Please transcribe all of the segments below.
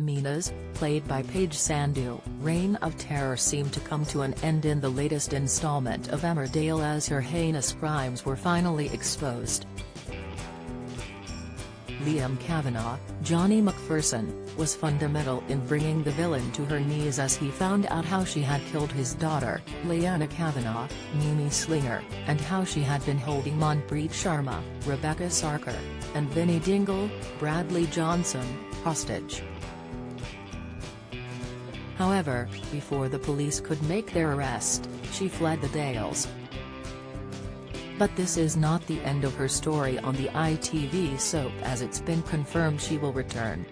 Meena's, played by Paige Sandhu, reign of terror seemed to come to an end in the latest installment of Emmerdale as her heinous crimes were finally exposed. Liam Kavanagh, Johnny McPherson, was fundamental in bringing the villain to her knees as he found out how she had killed his daughter, Leanna Kavanagh, Mimi Slinger, and how she had been holding Manpreet Sharma, Rebecca Sarkar, and Vinnie Dingle, Bradley Johnson, hostage. However, before the police could make their arrest, she fled the Dales. But this is not the end of her story on the ITV soap, as it's been confirmed she will return.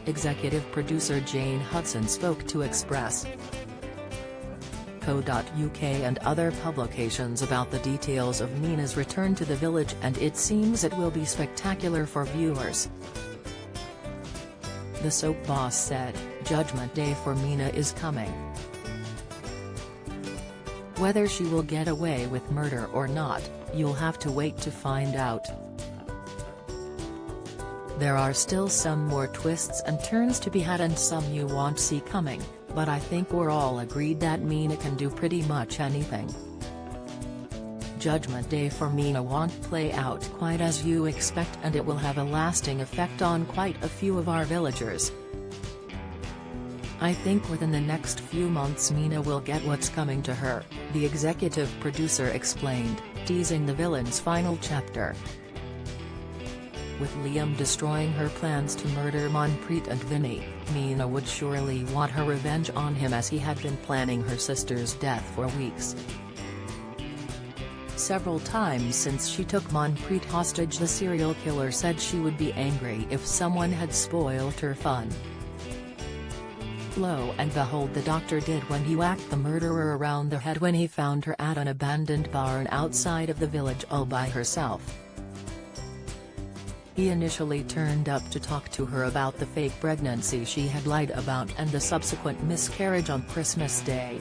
Executive producer Jane Hudson spoke to Express.co.uk and other publications about the details of Meena's return to the village, and it seems it will be spectacular for viewers. The soap boss said, "Judgment Day for Meena is coming. Whether she will get away with murder or not, you'll have to wait to find out. There are still some more twists and turns to be had and some you won't see coming, but I think we're all agreed that Meena can do pretty much anything. Judgment Day for Meena won't play out quite as you expect, and it will have a lasting effect on quite a few of our villagers. I think within the next few months Meena will get what's coming to her," the executive producer explained, teasing the villain's final chapter. With Liam destroying her plans to murder Manpreet and Vinnie, Meena would surely want her revenge on him, as he had been planning her sister's death for weeks. Several times since she took Manpreet hostage, the serial killer said she would be angry if someone had spoiled her fun. Lo and behold, the doctor did when he whacked the murderer around the head when he found her at an abandoned barn outside of the village all by herself. He initially turned up to talk to her about the fake pregnancy she had lied about and the subsequent miscarriage on Christmas Day.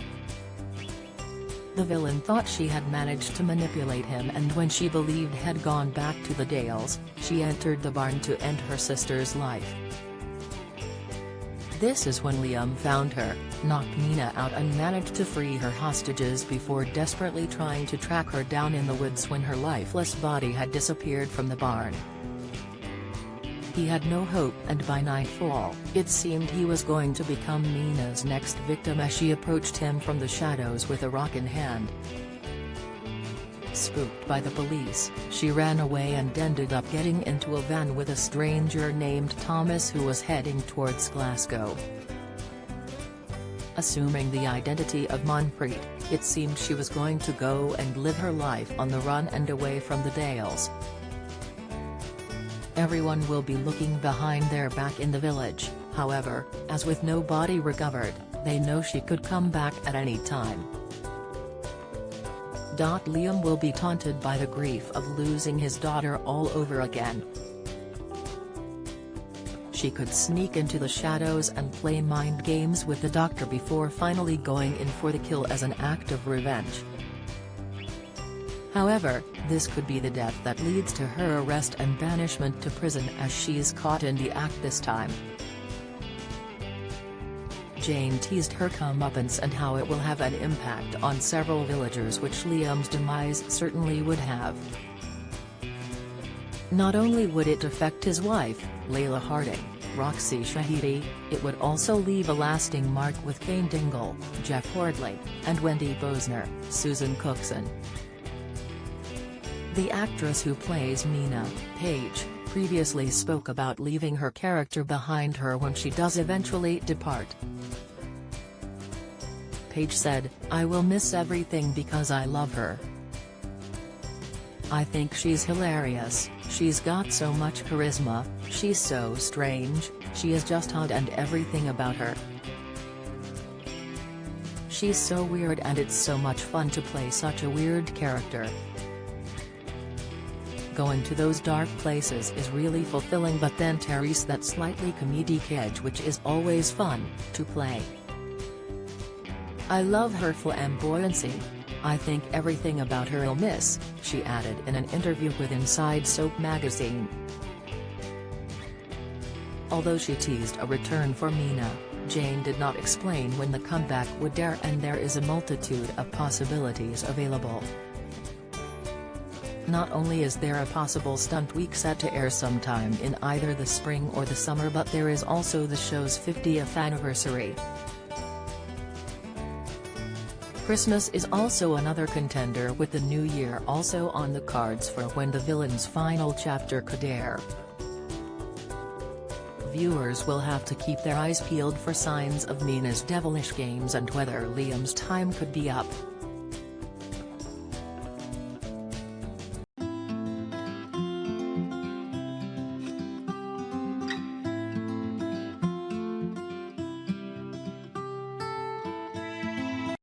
The villain thought she had managed to manipulate him, and when she believed had gone back to the Dales, she entered the barn to end her sister's life. This is when Liam found her, knocked Meena out and managed to free her hostages before desperately trying to track her down in the woods when her lifeless body had disappeared from the barn. He had no hope, and by nightfall, it seemed he was going to become Meena's next victim as she approached him from the shadows with a rock in hand. Spooked by the police, she ran away and ended up getting into a van with a stranger named Thomas who was heading towards Glasgow. Assuming the identity of Manpreet, it seemed she was going to go and live her life on the run and away from the Dales. Everyone will be looking behind their back in the village, however, as with no body recovered, they know she could come back at any time. Liam will be taunted by the grief of losing his daughter all over again. She could sneak into the shadows and play mind games with the doctor before finally going in for the kill as an act of revenge. However, this could be the death that leads to her arrest and banishment to prison, as she's caught in the act this time. Jane teased her comeuppance and how it will have an impact on several villagers, which Liam's demise certainly would have. Not only would it affect his wife, Layla Harding, Roxy Shahidi, it would also leave a lasting mark with Kane Dingle, Jeff Hordley, and Wendy Bosner, Susan Cookson. The actress who plays Meena, Paige, previously spoke about leaving her character behind her when she does eventually depart. Paige said, "I will miss everything because I love her. I think she's hilarious, she's got so much charisma, she's so strange, she is just odd, and everything about her. She's so weird, and it's so much fun to play such a weird character. Going to those dark places is really fulfilling, but then Terry's that slightly comedic edge which is always fun to play. I love her flamboyancy. I think everything about her I'll miss," she added in an interview with Inside Soap magazine. Although she teased a return for Meena, Jane did not explain when the comeback would air, and there is a multitude of possibilities available. Not only is there a possible stunt week set to air sometime in either the spring or the summer, but there is also the show's 50th anniversary. Christmas is also another contender, with the new year also on the cards for when the villain's final chapter could air. Viewers will have to keep their eyes peeled for signs of Meena's devilish games and whether Liam's time could be up.